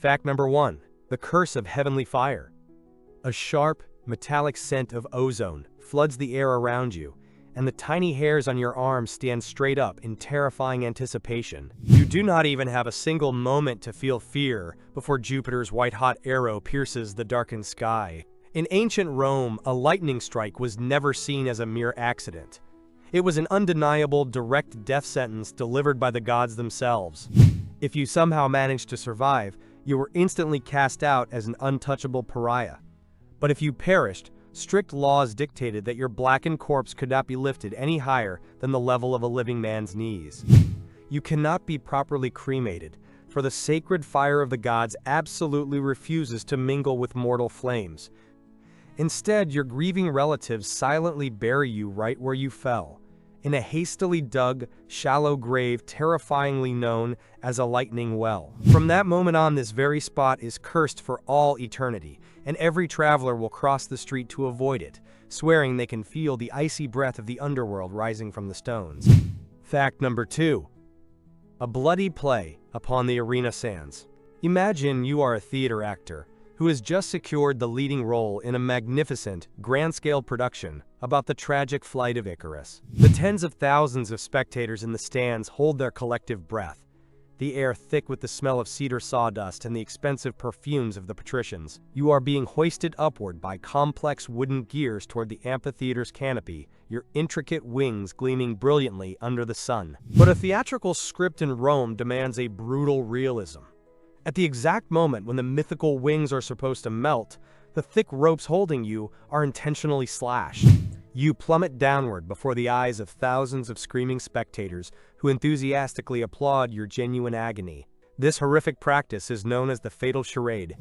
Fact number 1. The curse of heavenly fire. A sharp, metallic scent of ozone floods the air around you, and the tiny hairs on your arms stand straight up in terrifying anticipation. You do not even have a single moment to feel fear before Jupiter's white-hot arrow pierces the darkened sky. In ancient Rome, a lightning strike was never seen as a mere accident. It was an undeniable, direct death sentence delivered by the gods themselves. If you somehow managed to survive, you were instantly cast out as an untouchable pariah. But if you perished, strict laws dictated that your blackened corpse could not be lifted any higher than the level of a living man's knees. You cannot be properly cremated, for the sacred fire of the gods absolutely refuses to mingle with mortal flames. Instead, your grieving relatives silently bury you right where you fell, in a hastily dug, shallow grave terrifyingly known as a lightning well. From that moment on, this very spot is cursed for all eternity, and every traveler will cross the street to avoid it, swearing they can feel the icy breath of the underworld rising from the stones. Fact number 2. A bloody play upon the arena sands. Imagine you are a theater actor who has just secured the leading role in a magnificent, grand-scale production about the tragic flight of Icarus. The tens of thousands of spectators in the stands hold their collective breath, the air thick with the smell of cedar sawdust and the expensive perfumes of the patricians. You are being hoisted upward by complex wooden gears toward the amphitheater's canopy, your intricate wings gleaming brilliantly under the sun. But a theatrical script in Rome demands a brutal realism. At the exact moment when the mythical wings are supposed to melt, the thick ropes holding you are intentionally slashed. You plummet downward before the eyes of thousands of screaming spectators who enthusiastically applaud your genuine agony. This horrific practice is known as the fatal charade.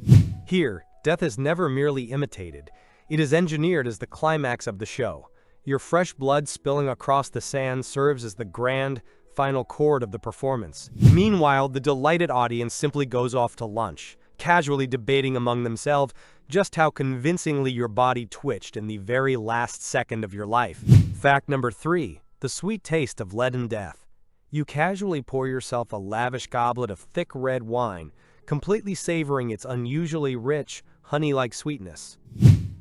Here, death is never merely imitated. It is engineered as the climax of the show. Your fresh blood spilling across the sand serves as the grand, final chord of the performance. Meanwhile, the delighted audience simply goes off to lunch, casually debating among themselves just how convincingly your body twitched in the very last second of your life. Fact number 3. The sweet taste of leaden death. You casually pour yourself a lavish goblet of thick red wine, completely savoring its unusually rich, honey-like sweetness.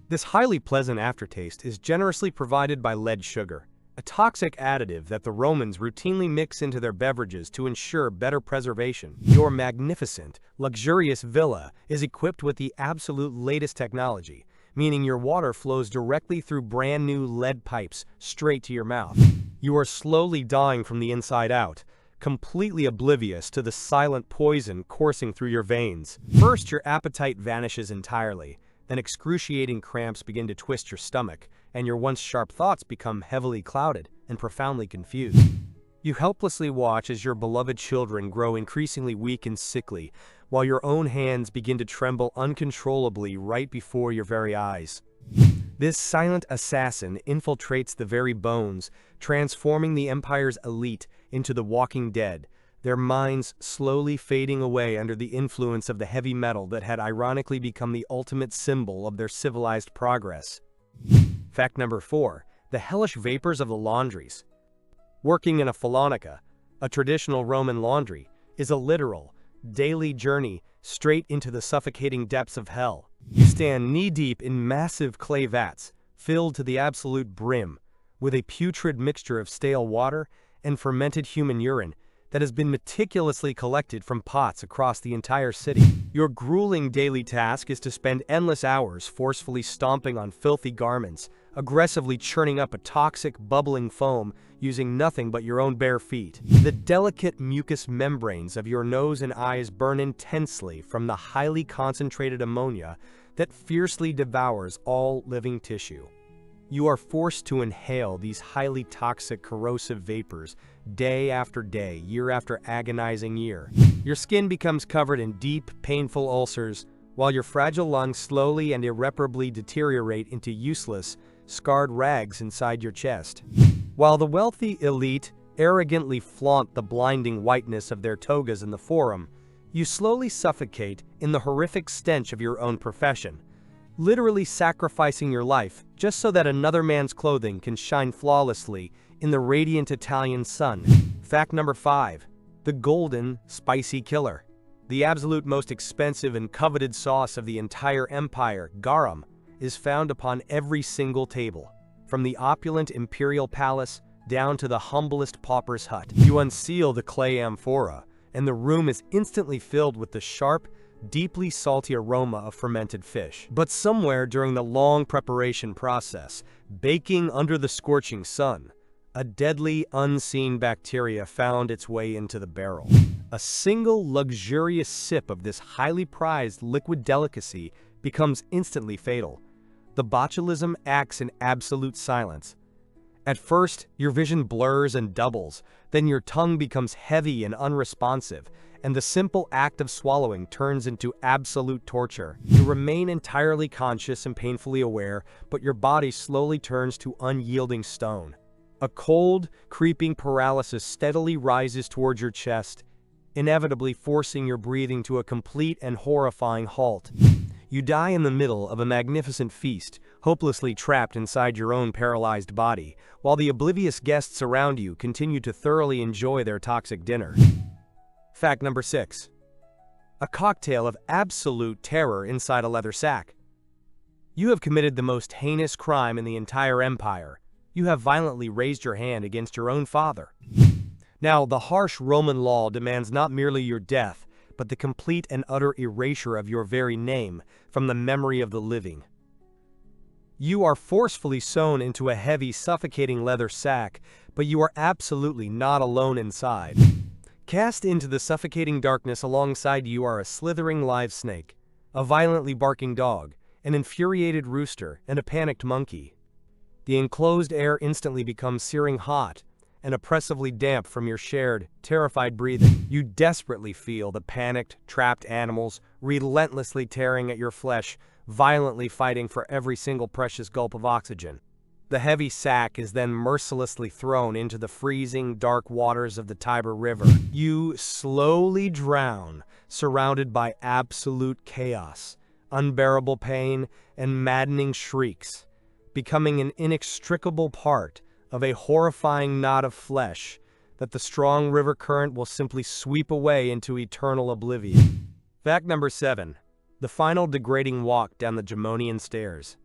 This highly pleasant aftertaste is generously provided by lead sugar, a toxic additive that the Romans routinely mix into their beverages to ensure better preservation. Your magnificent, luxurious villa is equipped with the absolute latest technology, meaning your water flows directly through brand new lead pipes straight to your mouth. You are slowly dying from the inside out, completely oblivious to the silent poison coursing through your veins. First, your appetite vanishes entirely. Then excruciating cramps begin to twist your stomach, and your once sharp thoughts become heavily clouded and profoundly confused. You helplessly watch as your beloved children grow increasingly weak and sickly, while your own hands begin to tremble uncontrollably right before your very eyes. This silent assassin infiltrates the very bones, transforming the Empire's elite into the walking dead, their minds slowly fading away under the influence of the heavy metal that had ironically become the ultimate symbol of their civilized progress. Fact number 4. The hellish vapors of the laundries. Working in a fallonica, a traditional Roman laundry, is a literal, daily journey straight into the suffocating depths of hell. You stand knee-deep in massive clay vats, filled to the absolute brim, with a putrid mixture of stale water and fermented human urine that has been meticulously collected from pots across the entire city. Your grueling daily task is to spend endless hours forcefully stomping on filthy garments, aggressively churning up a toxic, bubbling foam using nothing but your own bare feet. The delicate mucous membranes of your nose and eyes burn intensely from the highly concentrated ammonia that fiercely devours all living tissue. You are forced to inhale these highly toxic, corrosive vapors day after day, year after agonizing year. Your skin becomes covered in deep, painful ulcers, while your fragile lungs slowly and irreparably deteriorate into useless, scarred rags inside your chest. While the wealthy elite arrogantly flaunt the blinding whiteness of their togas in the forum, you slowly suffocate in the horrific stench of your own profession, literally sacrificing your life just so that another man's clothing can shine flawlessly in the radiant Italian sun. Fact number 5. The golden, spicy killer. The absolute most expensive and coveted sauce of the entire empire, garum, is found upon every single table. From the opulent imperial palace down to the humblest pauper's hut. You unseal the clay amphora, and the room is instantly filled with the sharp, deeply salty aroma of fermented fish. But somewhere during the long preparation process, baking under the scorching sun, a deadly, unseen bacteria found its way into the barrel. A single luxurious sip of this highly prized liquid delicacy becomes instantly fatal. The botulism acts in absolute silence. At first, your vision blurs and doubles, then your tongue becomes heavy and unresponsive, and the simple act of swallowing turns into absolute torture. You remain entirely conscious and painfully aware, but your body slowly turns to unyielding stone. A cold, creeping paralysis steadily rises towards your chest, inevitably forcing your breathing to a complete and horrifying halt. You die in the middle of a magnificent feast, hopelessly trapped inside your own paralyzed body, while the oblivious guests around you continue to thoroughly enjoy their toxic dinner. Fact number 6. A cocktail of absolute terror inside a leather sack. You have committed the most heinous crime in the entire empire. You have violently raised your hand against your own father. Now, the harsh Roman law demands not merely your death, but the complete and utter erasure of your very name from the memory of the living. You are forcefully sewn into a heavy, suffocating leather sack, but you are absolutely not alone inside. Cast into the suffocating darkness alongside you are a slithering live snake, a violently barking dog, an infuriated rooster, and a panicked monkey. The enclosed air instantly becomes searing hot and oppressively damp from your shared, terrified breathing. You desperately feel the panicked, trapped animals relentlessly tearing at your flesh, violently fighting for every single precious gulp of oxygen. The heavy sack is then mercilessly thrown into the freezing, dark waters of the Tiber River. You slowly drown, surrounded by absolute chaos, unbearable pain, and maddening shrieks, becoming an inextricable part of a horrifying knot of flesh that the strong river current will simply sweep away into eternal oblivion. Fact number 7. The final degrading walk down the Gemonian stairs.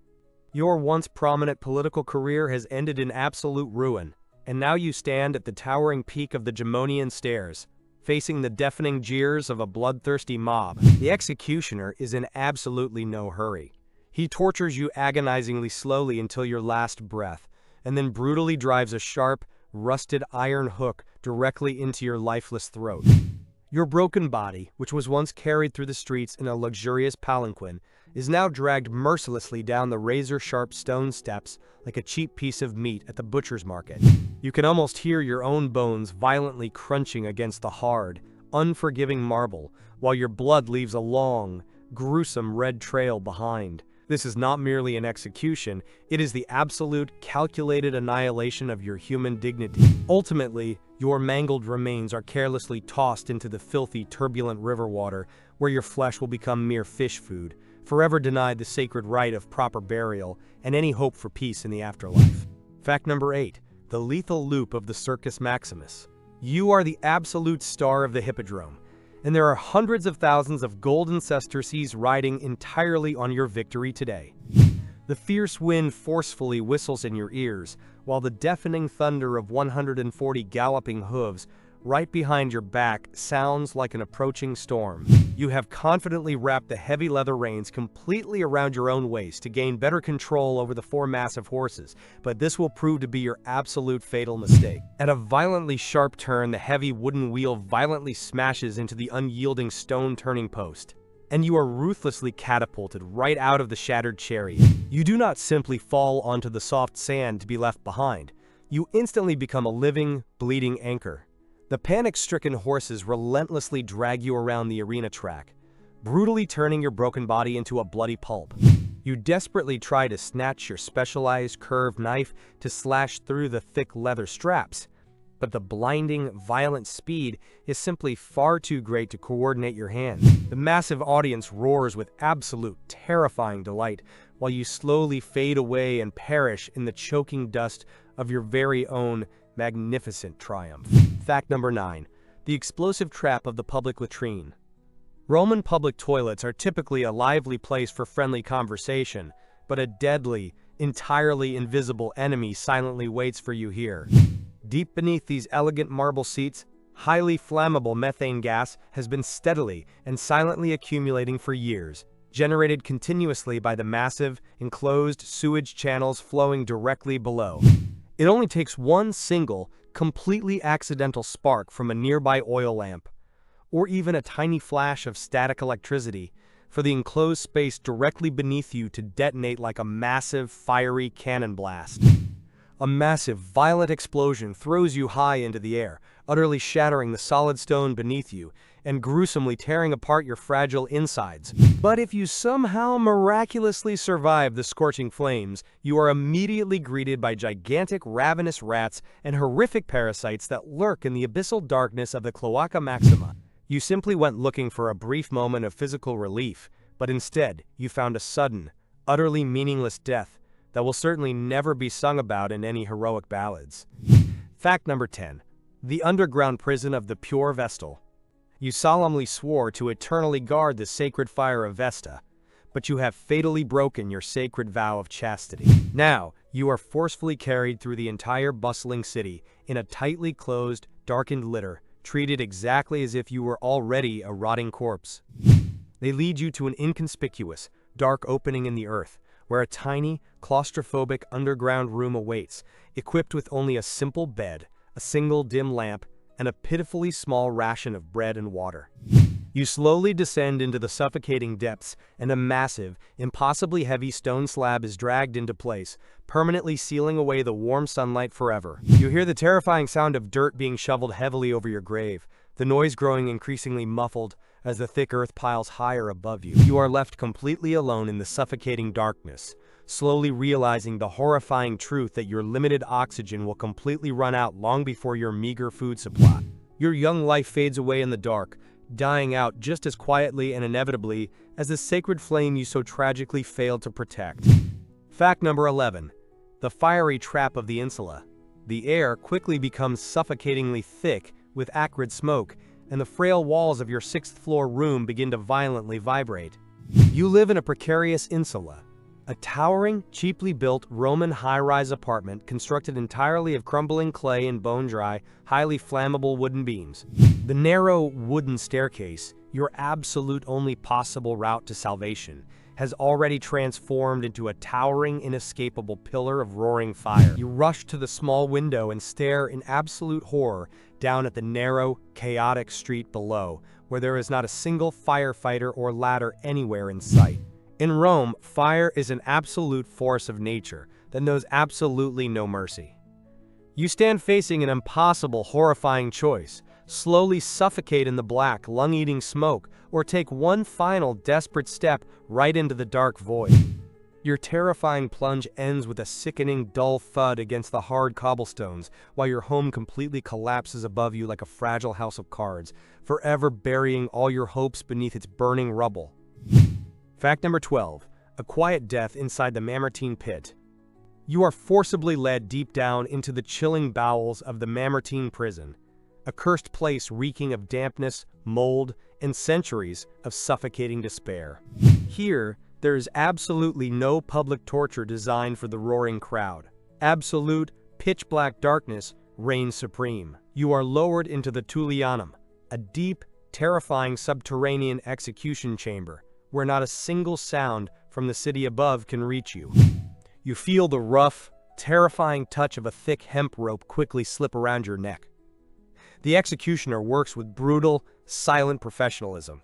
Your once prominent political career has ended in absolute ruin, and now you stand at the towering peak of the Gemonian stairs, facing the deafening jeers of a bloodthirsty mob. The executioner is in absolutely no hurry. He tortures you agonizingly slowly until your last breath, and then brutally drives a sharp, rusted iron hook directly into your lifeless throat. Your broken body, which was once carried through the streets in a luxurious palanquin, is now dragged mercilessly down the razor-sharp stone steps like a cheap piece of meat at the butcher's market. You can almost hear your own bones violently crunching against the hard, unforgiving marble, while your blood leaves a long, gruesome red trail behind. This is not merely an execution, it is the absolute, calculated annihilation of your human dignity. Ultimately, your mangled remains are carelessly tossed into the filthy, turbulent river water, where your flesh will become mere fish food, forever denied the sacred right of proper burial and any hope for peace in the afterlife. Fact number 8. The lethal loop of the Circus Maximus. You are the absolute star of the hippodrome, and there are hundreds of thousands of golden sesterces riding entirely on your victory today. The fierce wind forcefully whistles in your ears, while the deafening thunder of 140 galloping hooves right behind your back sounds like an approaching storm. You have confidently wrapped the heavy leather reins completely around your own waist to gain better control over the 4 massive horses, but this will prove to be your absolute fatal mistake. At a violently sharp turn, the heavy wooden wheel violently smashes into the unyielding stone turning post, and you are ruthlessly catapulted right out of the shattered chariot. You do not simply fall onto the soft sand to be left behind. You instantly become a living, bleeding anchor. The panic-stricken horses relentlessly drag you around the arena track, brutally turning your broken body into a bloody pulp. You desperately try to snatch your specialized curved knife to slash through the thick leather straps, but the blinding, violent speed is simply far too great to coordinate your hands. The massive audience roars with absolute, terrifying delight, while you slowly fade away and perish in the choking dust of your very own magnificent triumph. Fact number 9. The explosive trap of the public latrine. Roman public toilets are typically a lively place for friendly conversation, but a deadly, entirely invisible enemy silently waits for you here. Deep beneath these elegant marble seats, highly flammable methane gas has been steadily and silently accumulating for years, generated continuously by the massive, enclosed sewage channels flowing directly below. It only takes one single, completely accidental spark from a nearby oil lamp, or even a tiny flash of static electricity, for the enclosed space directly beneath you to detonate like a massive, fiery cannon blast. A massive, violent explosion throws you high into the air, utterly shattering the solid stone beneath you and gruesomely tearing apart your fragile insides. But if you somehow miraculously survive the scorching flames, you are immediately greeted by gigantic ravenous rats and horrific parasites that lurk in the abyssal darkness of the Cloaca Maxima. You simply went looking for a brief moment of physical relief, but instead, you found a sudden, utterly meaningless death that will certainly never be sung about in any heroic ballads. Fact number 10. The underground prison of the pure Vestal. You solemnly swore to eternally guard the sacred fire of Vesta, but you have fatally broken your sacred vow of chastity. Now, you are forcefully carried through the entire bustling city in a tightly closed, darkened litter, treated exactly as if you were already a rotting corpse. They lead you to an inconspicuous, dark opening in the earth, where a tiny, claustrophobic underground room awaits, equipped with only a simple bed, a single dim lamp, and a pitifully small ration of bread and water. You slowly descend into the suffocating depths, and a massive, impossibly heavy stone slab is dragged into place, permanently sealing away the warm sunlight forever. You hear the terrifying sound of dirt being shoveled heavily over your grave, the noise growing increasingly muffled as the thick earth piles higher above you. You are left completely alone in the suffocating darkness, slowly realizing the horrifying truth that your limited oxygen will completely run out long before your meager food supply. Your young life fades away in the dark, dying out just as quietly and inevitably as the sacred flame you so tragically failed to protect. Fact number 11. The fiery trap of the insula. The air quickly becomes suffocatingly thick with acrid smoke, and the frail walls of your sixth-floor room begin to violently vibrate. You live in a precarious insula, a towering, cheaply built Roman high-rise apartment constructed entirely of crumbling clay and bone-dry, highly flammable wooden beams. The narrow, wooden staircase, your absolute only possible route to salvation, has already transformed into a towering, inescapable pillar of roaring fire. You rush to the small window and stare in absolute horror down at the narrow, chaotic street below, where there is not a single firefighter or ladder anywhere in sight. In Rome, fire is an absolute force of nature that knows absolutely no mercy. You stand facing an impossible, horrifying choice: slowly suffocate in the black, lung-eating smoke, or take one final, desperate step right into the dark void. Your terrifying plunge ends with a sickening, dull thud against the hard cobblestones, while your home completely collapses above you like a fragile house of cards, forever burying all your hopes beneath its burning rubble. Fact number 12. A quiet death inside the Mamertine pit. You are forcibly led deep down into the chilling bowels of the Mamertine Prison, a cursed place reeking of dampness, mold, and centuries of suffocating despair. Here, there is absolutely no public torture designed for the roaring crowd. Absolute, pitch-black darkness reigns supreme. You are lowered into the Tullianum, a deep, terrifying subterranean execution chamber, where not a single sound from the city above can reach you. You feel the rough, terrifying touch of a thick hemp rope quickly slip around your neck. The executioner works with brutal, silent professionalism.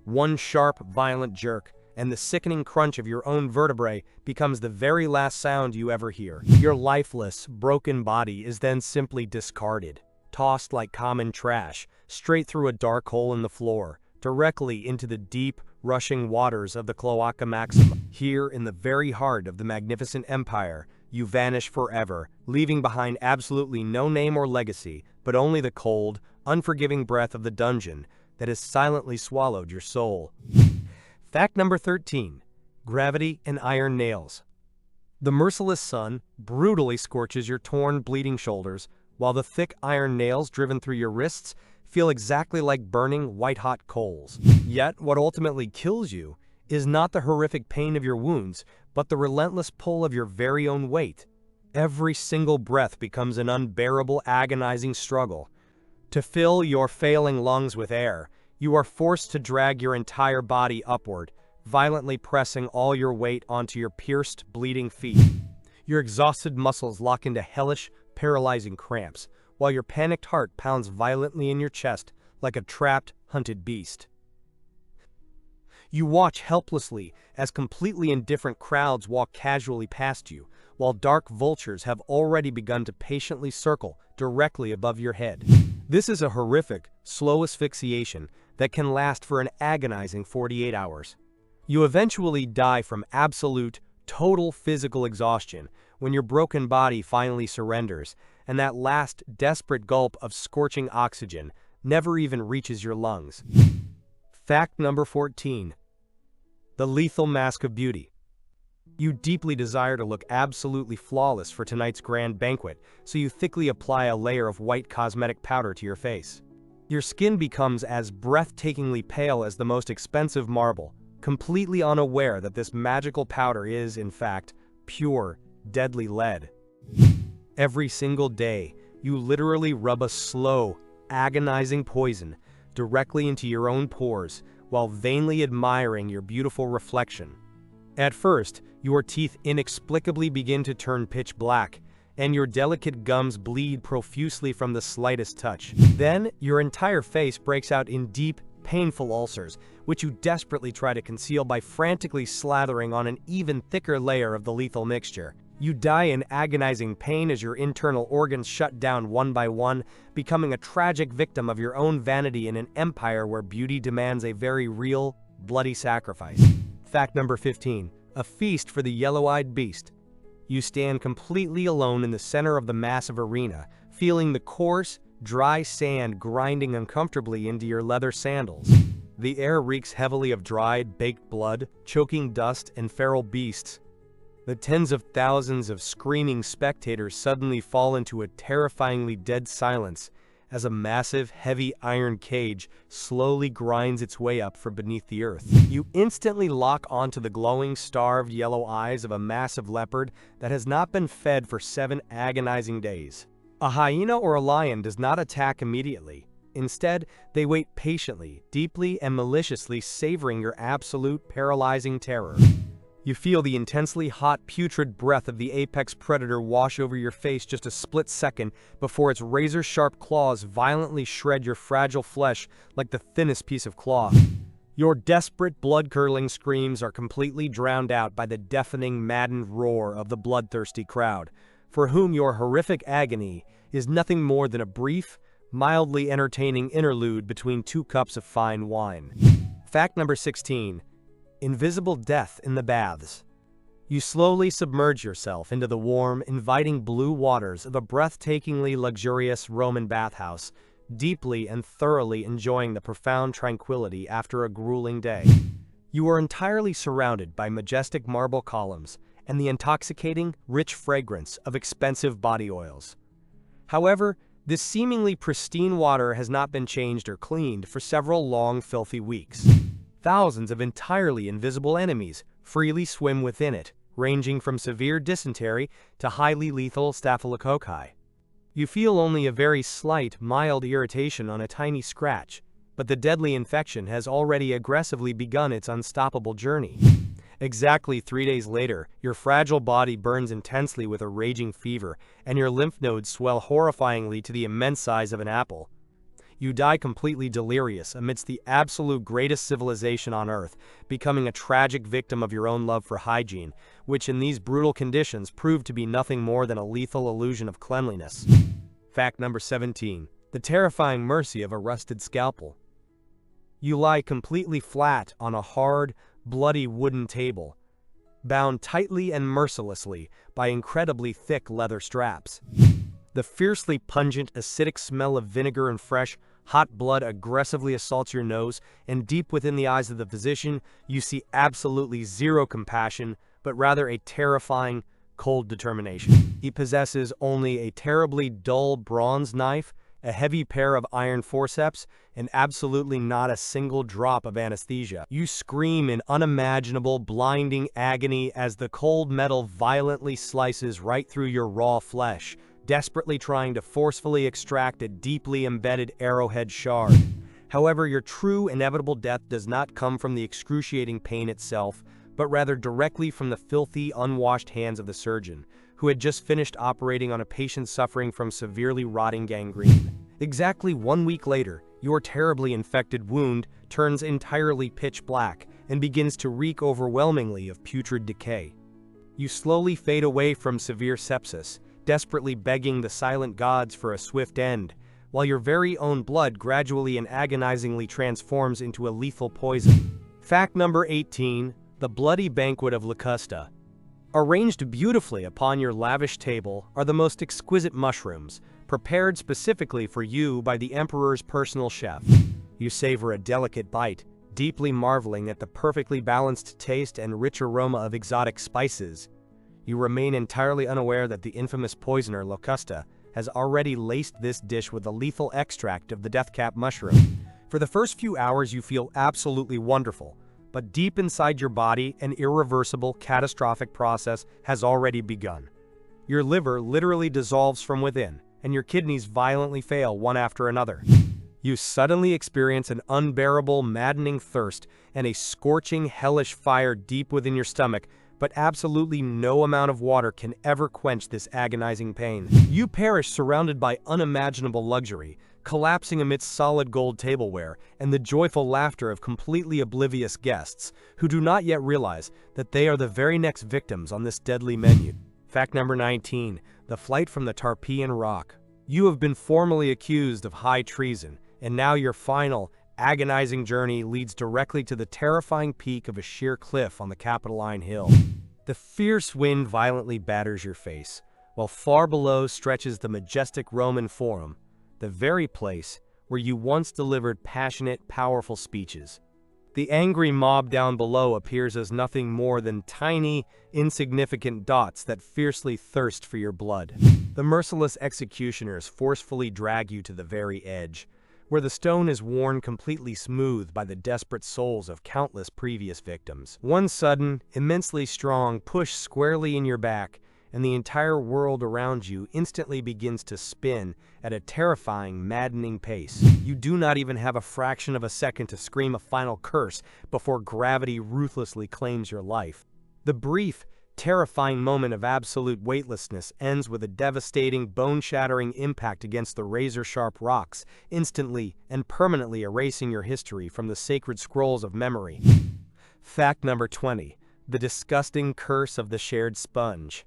One sharp, violent jerk, and the sickening crunch of your own vertebrae becomes the very last sound you ever hear. Your lifeless, broken body is then simply discarded, tossed like common trash, straight through a dark hole in the floor, directly into the deep, rushing waters of the Cloaca Maxima. Here, in the very heart of the magnificent empire, you vanish forever, leaving behind absolutely no name or legacy, but only the cold, unforgiving breath of the dungeon that has silently swallowed your soul. Fact number 13. Gravity and iron nails. The merciless sun brutally scorches your torn, bleeding shoulders, while the thick iron nails driven through your wrists feel exactly like burning white-hot coals. Yet, what ultimately kills you is not the horrific pain of your wounds, but the relentless pull of your very own weight. Every single breath becomes an unbearable, agonizing struggle. To fill your failing lungs with air, you are forced to drag your entire body upward, violently pressing all your weight onto your pierced, bleeding feet. Your exhausted muscles lock into hellish, paralyzing cramps, while your panicked heart pounds violently in your chest like a trapped, hunted beast. You watch helplessly as completely indifferent crowds walk casually past you, while dark vultures have already begun to patiently circle directly above your head. This is a horrific, slow asphyxiation that can last for an agonizing 48 hours. You eventually die from absolute, total physical exhaustion when your broken body finally surrenders, and that last desperate gulp of scorching oxygen never even reaches your lungs. Fact number 14. The lethal mask of beauty. You deeply desire to look absolutely flawless for tonight's grand banquet, so you thickly apply a layer of white cosmetic powder to your face. Your skin becomes as breathtakingly pale as the most expensive marble, completely unaware that this magical powder is, in fact, pure, deadly lead. Every single day, you literally rub a slow, agonizing poison directly into your own pores while vainly admiring your beautiful reflection. At first, your teeth inexplicably begin to turn pitch black, and your delicate gums bleed profusely from the slightest touch. Then, your entire face breaks out in deep, painful ulcers, which you desperately try to conceal by frantically slathering on an even thicker layer of the lethal mixture. You die in agonizing pain as your internal organs shut down one by one, becoming a tragic victim of your own vanity in an empire where beauty demands a very real, bloody sacrifice. Fact number 15. A feast for the yellow-eyed beast. You stand completely alone in the center of the massive arena, feeling the coarse, dry sand grinding uncomfortably into your leather sandals. The air reeks heavily of dried, baked blood, choking dust, and feral beasts. The tens of thousands of screaming spectators suddenly fall into a terrifyingly dead silence as a massive, heavy iron cage slowly grinds its way up from beneath the earth. You instantly lock onto the glowing, starved yellow eyes of a massive leopard that has not been fed for 7 agonizing days. A hyena or a lion does not attack immediately. Instead, they wait patiently, deeply and maliciously savoring your absolute paralyzing terror. You feel the intensely hot, putrid breath of the apex predator wash over your face just a split second before its razor-sharp claws violently shred your fragile flesh like the thinnest piece of cloth. Your desperate, blood-curdling screams are completely drowned out by the deafening, maddened roar of the bloodthirsty crowd, for whom your horrific agony is nothing more than a brief, mildly entertaining interlude between 2 cups of fine wine. Fact number 16. Invisible death in the baths. You slowly submerge yourself into the warm, inviting blue waters of a breathtakingly luxurious Roman bathhouse, deeply and thoroughly enjoying the profound tranquility after a grueling day. You are entirely surrounded by majestic marble columns and the intoxicating, rich fragrance of expensive body oils. However, this seemingly pristine water has not been changed or cleaned for several long, filthy weeks. Thousands of entirely invisible enemies freely swim within it, ranging from severe dysentery to highly lethal staphylococci. You feel only a very slight, mild irritation on a tiny scratch, but the deadly infection has already aggressively begun its unstoppable journey. Exactly 3 days later, your fragile body burns intensely with a raging fever, and your lymph nodes swell horrifyingly to the immense size of an apple. You die completely delirious amidst the absolute greatest civilization on Earth, becoming a tragic victim of your own love for hygiene, which in these brutal conditions proved to be nothing more than a lethal illusion of cleanliness. Fact number 17. The terrifying mercy of a rusted scalpel. You lie completely flat on a hard, bloody wooden table, bound tightly and mercilessly by incredibly thick leather straps. The fiercely pungent, acidic smell of vinegar and fresh, hot blood aggressively assaults your nose, and deep within the eyes of the physician, you see absolutely zero compassion, but rather a terrifying, cold determination. He possesses only a terribly dull bronze knife a heavy pair of iron forceps, and absolutely not a single drop of anesthesia. You scream in unimaginable, blinding agony as the cold metal violently slices right through your raw flesh, desperately trying to forcefully extract a deeply embedded arrowhead shard. However, your true inevitable death does not come from the excruciating pain itself, but rather directly from the filthy, unwashed hands of the surgeon, who had just finished operating on a patient suffering from severely rotting gangrene. Exactly 1 week later, your terribly infected wound turns entirely pitch black and begins to reek overwhelmingly of putrid decay. You slowly fade away from severe sepsis, desperately begging the silent gods for a swift end, while your very own blood gradually and agonizingly transforms into a lethal poison. Fact number 18, the bloody banquet of Locusta. Arranged beautifully upon your lavish table are the most exquisite mushrooms, prepared specifically for you by the emperor's personal chef. You savor a delicate bite, deeply marveling at the perfectly balanced taste and rich aroma of exotic spices. You remain entirely unaware that the infamous poisoner Locusta has already laced this dish with the lethal extract of the deathcap mushroom. For the first few hours you feel absolutely wonderful, but deep inside your body an irreversible, catastrophic process has already begun. Your liver literally dissolves from within, and your kidneys violently fail one after another. You suddenly experience an unbearable, maddening thirst and a scorching, hellish fire deep within your stomach, but absolutely no amount of water can ever quench this agonizing pain. You perish surrounded by unimaginable luxury, collapsing amidst solid gold tableware and the joyful laughter of completely oblivious guests who do not yet realize that they are the very next victims on this deadly menu. Fact number 19, the flight from the Tarpeian Rock. You have been formally accused of high treason, and now your final, agonizing journey leads directly to the terrifying peak of a sheer cliff on the Capitoline Hill. The fierce wind violently batters your face, while far below stretches the majestic Roman Forum, the very place where you once delivered passionate, powerful speeches. The angry mob down below appears as nothing more than tiny, insignificant dots that fiercely thirst for your blood. The merciless executioners forcefully drag you to the very edge, where the stone is worn completely smooth by the desperate souls of countless previous victims. One sudden, immensely strong push squarely in your back, and the entire world around you instantly begins to spin at a terrifying, maddening pace. You do not even have a fraction of a second to scream a final curse before gravity ruthlessly claims your life. The brief, terrifying moment of absolute weightlessness ends with a devastating, bone-shattering impact against the razor-sharp rocks, instantly and permanently erasing your history from the sacred scrolls of memory. Fact number 20, the disgusting curse of the shared sponge.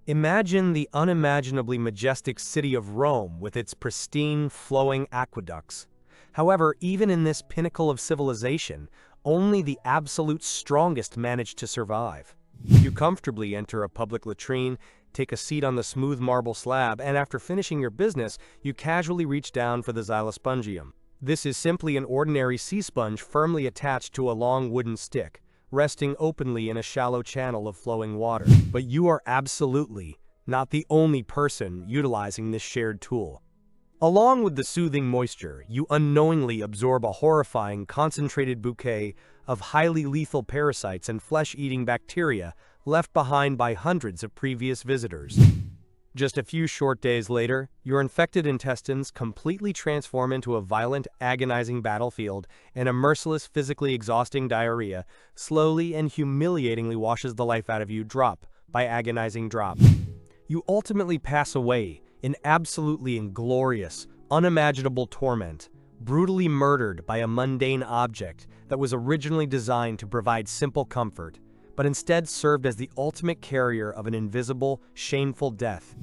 Imagine the unimaginably majestic city of Rome with its pristine, flowing aqueducts. However, even in this pinnacle of civilization, only the absolute strongest manage to survive. You comfortably enter a public latrine, take a seat on the smooth marble slab, and after finishing your business, you casually reach down for the xylospongium. This is simply an ordinary sea sponge firmly attached to a long wooden stick, resting openly in a shallow channel of flowing water. But you are absolutely not the only person utilizing this shared tool. Along with the soothing moisture, you unknowingly absorb a horrifying, concentrated bouquet of highly lethal parasites and flesh-eating bacteria left behind by hundreds of previous visitors. Just a few short days later, your infected intestines completely transform into a violent, agonizing battlefield, and a merciless, physically exhausting diarrhea slowly and humiliatingly washes the life out of you drop by agonizing drop. You ultimately pass away in absolutely inglorious, unimaginable torment, brutally murdered by a mundane object that was originally designed to provide simple comfort, but instead served as the ultimate carrier of an invisible, shameful death.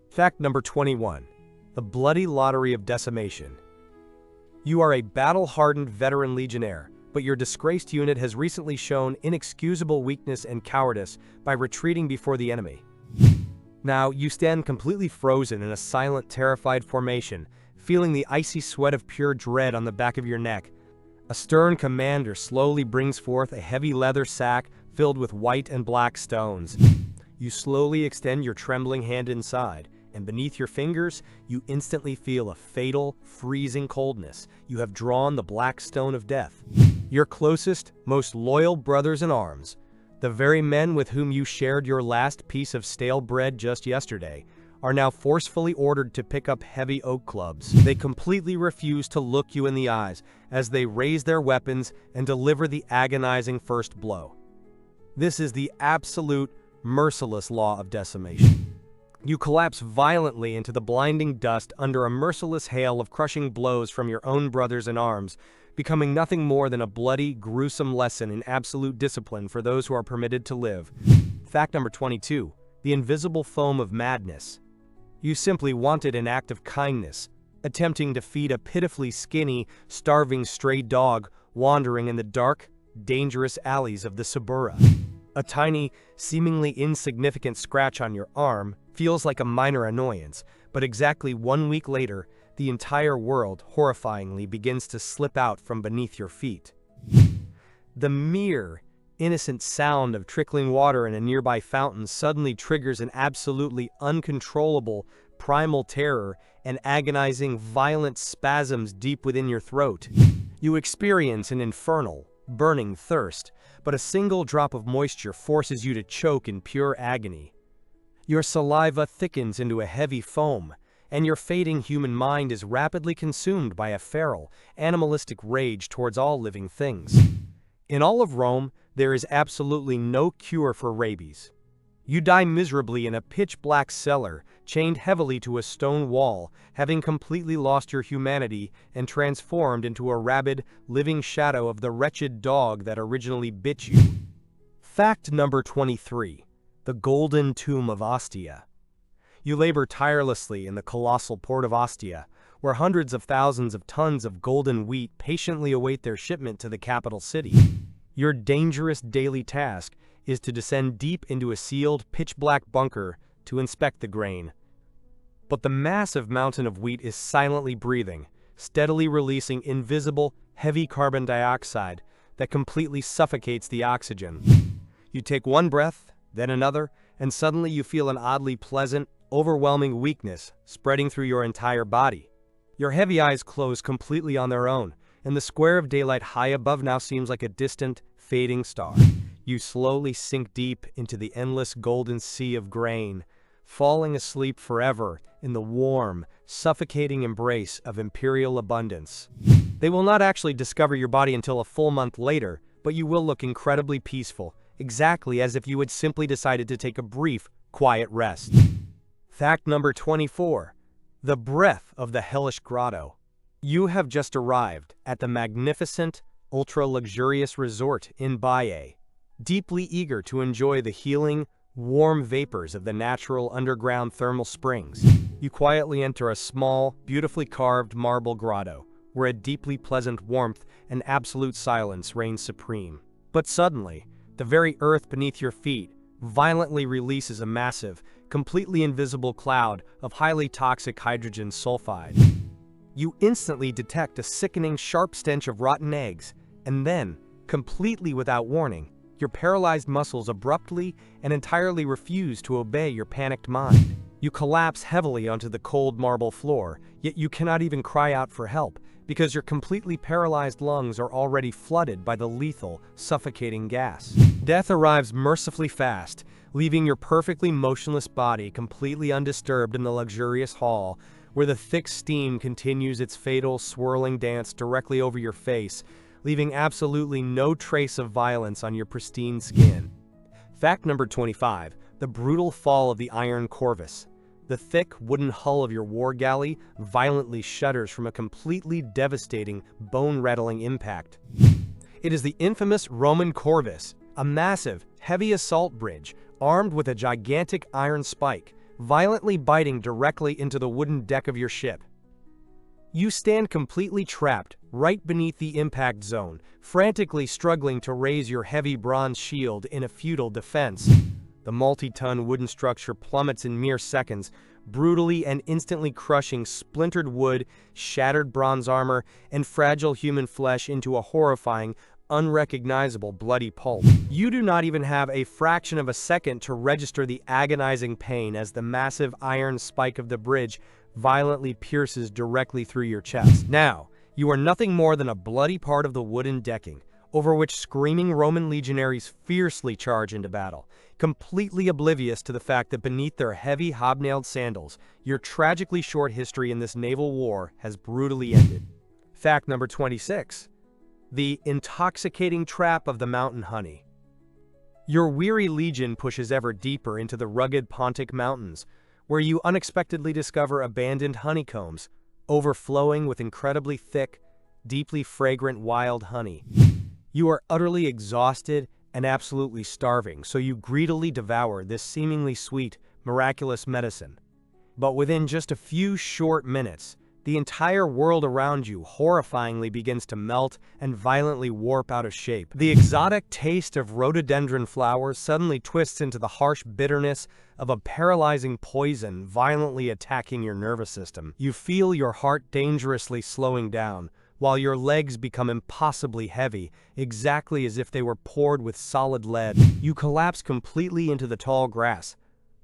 Fact number 21, the bloody lottery of decimation. You are a battle-hardened veteran legionnaire, but your disgraced unit has recently shown inexcusable weakness and cowardice by retreating before the enemy. Now, you stand completely frozen in a silent, terrified formation, feeling the icy sweat of pure dread on the back of your neck. A stern commander slowly brings forth a heavy leather sack filled with white and black stones. You slowly extend your trembling hand inside, and beneath your fingers, you instantly feel a fatal, freezing coldness. You have drawn the black stone of death. Your closest, most loyal brothers in arms, the very men with whom you shared your last piece of stale bread just yesterday, are now forcefully ordered to pick up heavy oak clubs. They completely refuse to look you in the eyes as they raise their weapons and deliver the agonizing first blow. This is the absolute, merciless law of decimation. You collapse violently into the blinding dust under a merciless hail of crushing blows from your own brothers in arms, becoming nothing more than a bloody, gruesome lesson in absolute discipline for those who are permitted to live. Fact number 22. The invisible foam of madness. You simply wanted an act of kindness, attempting to feed a pitifully skinny, starving stray dog wandering in the dark, dangerous alleys of the Subura. A tiny, seemingly insignificant scratch on your arm feels like a minor annoyance, but exactly 1 week later, the entire world horrifyingly begins to slip out from beneath your feet. The mere, innocent sound of trickling water in a nearby fountain suddenly triggers an absolutely uncontrollable, primal terror and agonizing, violent spasms deep within your throat. You experience an infernal, burning thirst, but a single drop of moisture forces you to choke in pure agony. Your saliva thickens into a heavy foam, and your fading human mind is rapidly consumed by a feral, animalistic rage towards all living things. In all of Rome, there is absolutely no cure for rabies. You die miserably in a pitch-black cellar, chained heavily to a stone wall, having completely lost your humanity and transformed into a rabid, living shadow of the wretched dog that originally bit you. Fact number 23. The Golden Tomb of Ostia. You labor tirelessly in the colossal port of Ostia, where hundreds of thousands of tons of golden wheat patiently await their shipment to the capital city. Your dangerous daily task is to descend deep into a sealed, pitch-black bunker to inspect the grain. But the massive mountain of wheat is silently breathing, steadily releasing invisible, heavy carbon dioxide that completely suffocates the oxygen. You take one breath, then another, and suddenly you feel an oddly pleasant, overwhelming weakness spreading through your entire body. Your heavy eyes close completely on their own, and the square of daylight high above now seems like a distant, fading star. You slowly sink deep into the endless golden sea of grain, falling asleep forever in the warm, suffocating embrace of imperial abundance. They will not actually discover your body until a full month later, but you will look incredibly peaceful, exactly as if you had simply decided to take a brief, quiet rest. Fact number 24. The breath of the hellish grotto. You have just arrived at the magnificent, ultra-luxurious resort in Baiae, deeply eager to enjoy the healing, warm vapors of the natural underground thermal springs. You quietly enter a small, beautifully carved marble grotto, where a deeply pleasant warmth and absolute silence reign supreme. But suddenly, the very earth beneath your feet violently releases a massive, completely invisible cloud of highly toxic hydrogen sulfide. You instantly detect a sickening, sharp stench of rotten eggs, and then, completely without warning, your paralyzed muscles abruptly and entirely refuse to obey your panicked mind. You collapse heavily onto the cold marble floor, yet you cannot even cry out for help, because your completely paralyzed lungs are already flooded by the lethal, suffocating gas. Death arrives mercifully fast, leaving your perfectly motionless body completely undisturbed in the luxurious hall, where the thick steam continues its fatal, swirling dance directly over your face, leaving absolutely no trace of violence on your pristine skin. Fact number 25. The brutal fall of the Iron Corvus. The thick, wooden hull of your war galley violently shudders from a completely devastating, bone-rattling impact. It is the infamous Roman Corvus, a massive, heavy assault bridge, armed with a gigantic iron spike, violently biting directly into the wooden deck of your ship. You stand completely trapped right beneath the impact zone, frantically struggling to raise your heavy bronze shield in a futile defense. The multi-ton wooden structure plummets in mere seconds, brutally and instantly crushing splintered wood, shattered bronze armor, and fragile human flesh into a horrifying, unrecognizable bloody pulp. You do not even have a fraction of a second to register the agonizing pain as the massive iron spike of the bridge violently pierces directly through your chest. Now, you are nothing more than a bloody part of the wooden decking, over which screaming Roman legionaries fiercely charge into battle, completely oblivious to the fact that beneath their heavy hobnailed sandals, your tragically short history in this naval war has brutally ended. Fact number 26. The intoxicating trap of the mountain honey. Your weary legion pushes ever deeper into the rugged Pontic mountains, where you unexpectedly discover abandoned honeycombs, overflowing with incredibly thick, deeply fragrant wild honey. You are utterly exhausted and absolutely starving, so you greedily devour this seemingly sweet, miraculous medicine. But within just a few short minutes, the entire world around you horrifyingly begins to melt and violently warp out of shape. The exotic taste of rhododendron flowers suddenly twists into the harsh bitterness of a paralyzing poison violently attacking your nervous system. You feel your heart dangerously slowing down, while your legs become impossibly heavy, exactly as if they were poured with solid lead. You collapse completely into the tall grass,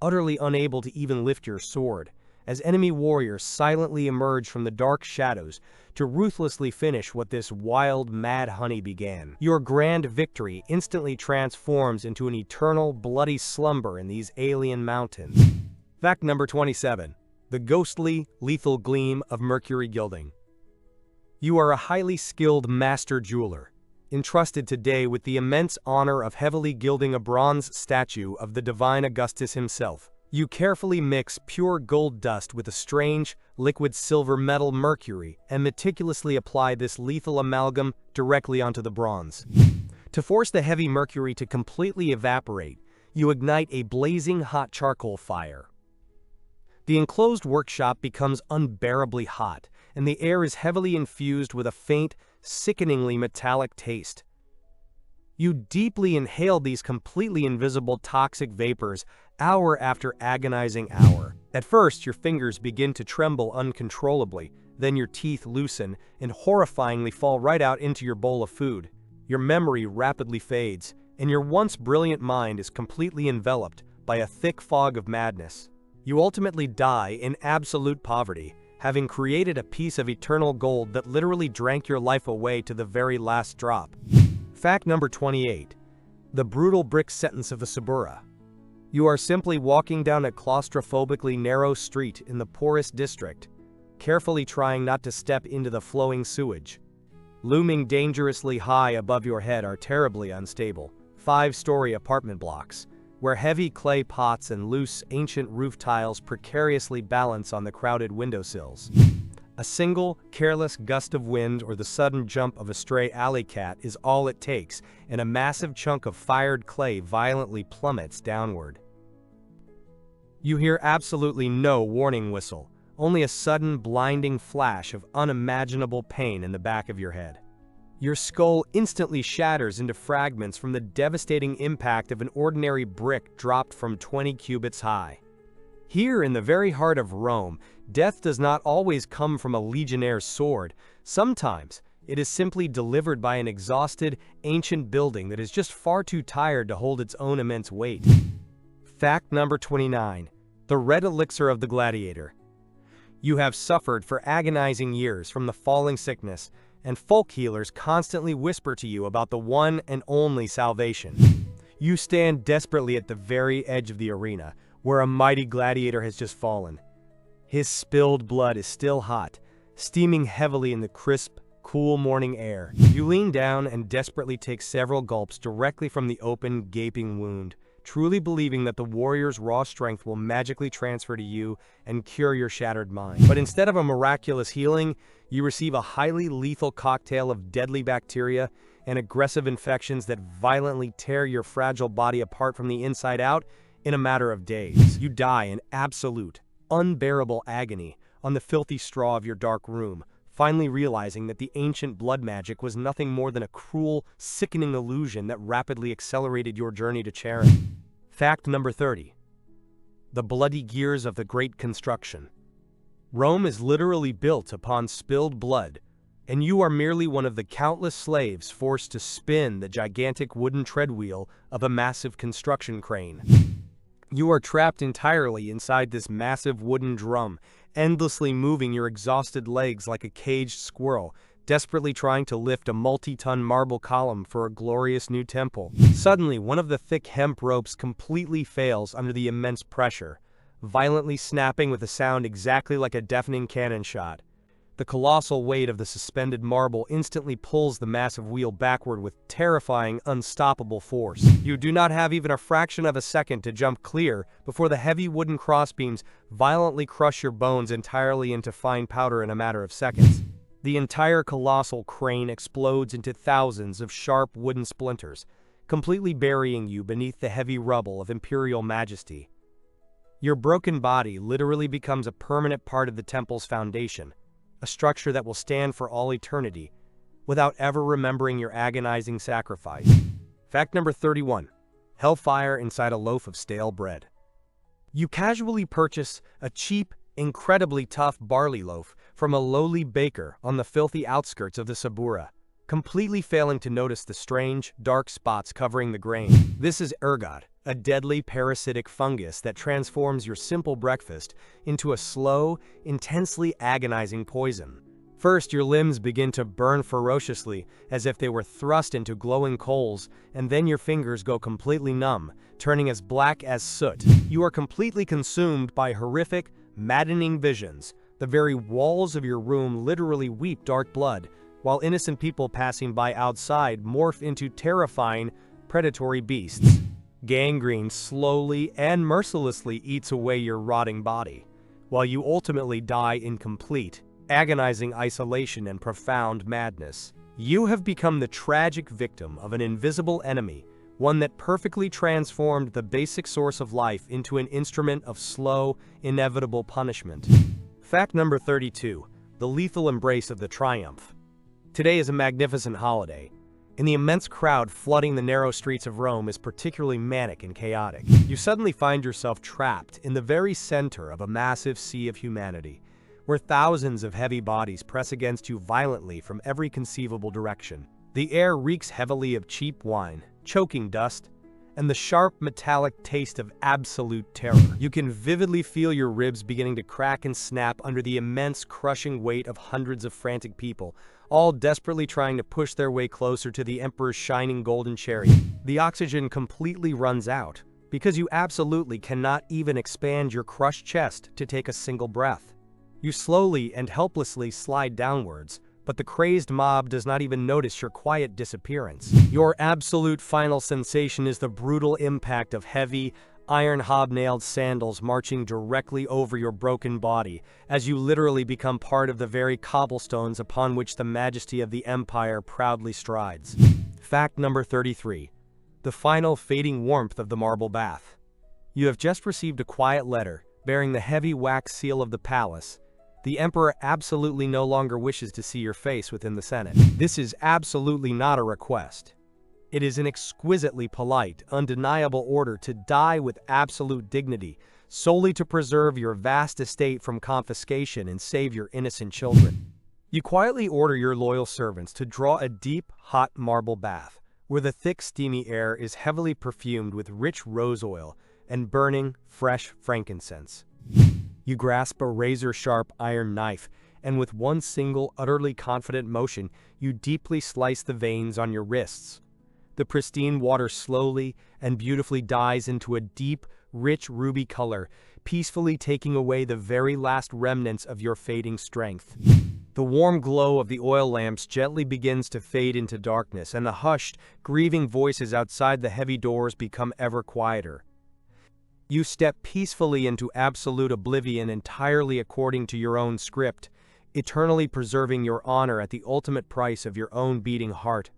utterly unable to even lift your sword, as enemy warriors silently emerge from the dark shadows to ruthlessly finish what this wild, mad honey began. Your grand victory instantly transforms into an eternal, bloody slumber in these alien mountains. Fact number 27. The ghostly, lethal gleam of mercury gilding. You are a highly skilled master jeweler, entrusted today with the immense honor of heavily gilding a bronze statue of the divine Augustus himself. You carefully mix pure gold dust with a strange, liquid silver metal mercury and meticulously apply this lethal amalgam directly onto the bronze. To force the heavy mercury to completely evaporate, you ignite a blazing hot charcoal fire. The enclosed workshop becomes unbearably hot, and the air is heavily infused with a faint, sickeningly metallic taste. You deeply inhale these completely invisible toxic vapors hour after agonizing hour. At first, your fingers begin to tremble uncontrollably, then your teeth loosen and horrifyingly fall right out into your bowl of food. Your memory rapidly fades, and your once brilliant mind is completely enveloped by a thick fog of madness. You ultimately die in absolute poverty, having created a piece of eternal gold that literally drank your life away to the very last drop. Fact number 28. The brutal brick sentence of the Subura. You are simply walking down a claustrophobically narrow street in the poorest district, carefully trying not to step into the flowing sewage. Looming dangerously high above your head are terribly unstable, 5-story apartment blocks, where heavy clay pots and loose, ancient roof tiles precariously balance on the crowded windowsills. A single, careless gust of wind or the sudden jump of a stray alley cat is all it takes, and a massive chunk of fired clay violently plummets downward. You hear absolutely no warning whistle, only a sudden, blinding flash of unimaginable pain in the back of your head. Your skull instantly shatters into fragments from the devastating impact of an ordinary brick dropped from 20 cubits high. Here in the very heart of Rome, death does not always come from a legionnaire's sword. Sometimes, it is simply delivered by an exhausted, ancient building that is just far too tired to hold its own immense weight. Fact number 29. The red elixir of the gladiator. You have suffered for agonizing years from the falling sickness, and folk healers constantly whisper to you about the one and only salvation. You stand desperately at the very edge of the arena, where a mighty gladiator has just fallen. His spilled blood is still hot, steaming heavily in the crisp, cool morning air. You lean down and desperately take several gulps directly from the open, gaping wound, truly believing that the warrior's raw strength will magically transfer to you and cure your shattered mind. But instead of a miraculous healing, you receive a highly lethal cocktail of deadly bacteria and aggressive infections that violently tear your fragile body apart from the inside out in a matter of days. You die in absolute, unbearable agony on the filthy straw of your dark room, finally realizing that the ancient blood magic was nothing more than a cruel, sickening illusion that rapidly accelerated your journey to Charon. Fact number 30. The bloody gears of the Great Construction. Rome is literally built upon spilled blood, and you are merely one of the countless slaves forced to spin the gigantic wooden treadwheel of a massive construction crane. You are trapped entirely inside this massive wooden drum, endlessly moving your exhausted legs like a caged squirrel, desperately trying to lift a multi-ton marble column for a glorious new temple. Suddenly, one of the thick hemp ropes completely fails under the immense pressure, violently snapping with a sound exactly like a deafening cannon shot. The colossal weight of the suspended marble instantly pulls the massive wheel backward with terrifying, unstoppable force. You do not have even a fraction of a second to jump clear before the heavy wooden crossbeams violently crush your bones entirely into fine powder in a matter of seconds. The entire colossal crane explodes into thousands of sharp wooden splinters, completely burying you beneath the heavy rubble of imperial majesty. Your broken body literally becomes a permanent part of the temple's foundation, a structure that will stand for all eternity, without ever remembering your agonizing sacrifice. Fact number 31. Hellfire inside a loaf of stale bread. You casually purchase a cheap, incredibly tough barley loaf from a lowly baker on the filthy outskirts of the Subura, completely failing to notice the strange, dark spots covering the grain. This is ergot, a deadly parasitic fungus that transforms your simple breakfast into a slow, intensely agonizing poison. First, your limbs begin to burn ferociously as if they were thrust into glowing coals, and then your fingers go completely numb, turning as black as soot. You are completely consumed by horrific, maddening visions. The very walls of your room literally weep dark blood, while innocent people passing by outside morph into terrifying, predatory beasts. Gangrene slowly and mercilessly eats away your rotting body, while you ultimately die in complete, agonizing isolation and profound madness. You have become the tragic victim of an invisible enemy, one that perfectly transformed the basic source of life into an instrument of slow, inevitable punishment. Fact number 32. The lethal embrace of the triumph. Today is a magnificent holiday, and the immense crowd flooding the narrow streets of Rome is particularly manic and chaotic. You suddenly find yourself trapped in the very center of a massive sea of humanity, where thousands of heavy bodies press against you violently from every conceivable direction. The air reeks heavily of cheap wine, choking dust, and the sharp metallic taste of absolute terror. You can vividly feel your ribs beginning to crack and snap under the immense crushing weight of hundreds of frantic people, all desperately trying to push their way closer to the Emperor's shining golden chariot. The oxygen completely runs out, because you absolutely cannot even expand your crushed chest to take a single breath. You slowly and helplessly slide downwards, but the crazed mob does not even notice your quiet disappearance. Your absolute final sensation is the brutal impact of heavy, iron hobnailed sandals marching directly over your broken body, as you literally become part of the very cobblestones upon which the majesty of the empire proudly strides. Fact number 33. The final fading warmth of the marble bath. You have just received a quiet letter bearing the heavy wax seal of the palace. The emperor absolutely no longer wishes to see your face within the Senate. This is absolutely not a request. It is an exquisitely polite, undeniable order to die with absolute dignity, solely to preserve your vast estate from confiscation and save your innocent children. You quietly order your loyal servants to draw a deep, hot marble bath, where the thick, steamy air is heavily perfumed with rich rose oil and burning, fresh frankincense. You grasp a razor-sharp iron knife, and with one single, utterly confident motion, you deeply slice the veins on your wrists. The pristine water slowly and beautifully dyes into a deep, rich ruby color, peacefully taking away the very last remnants of your fading strength. The warm glow of the oil lamps gently begins to fade into darkness, and the hushed, grieving voices outside the heavy doors become ever quieter. You step peacefully into absolute oblivion entirely according to your own script, eternally preserving your honor at the ultimate price of your own beating heart.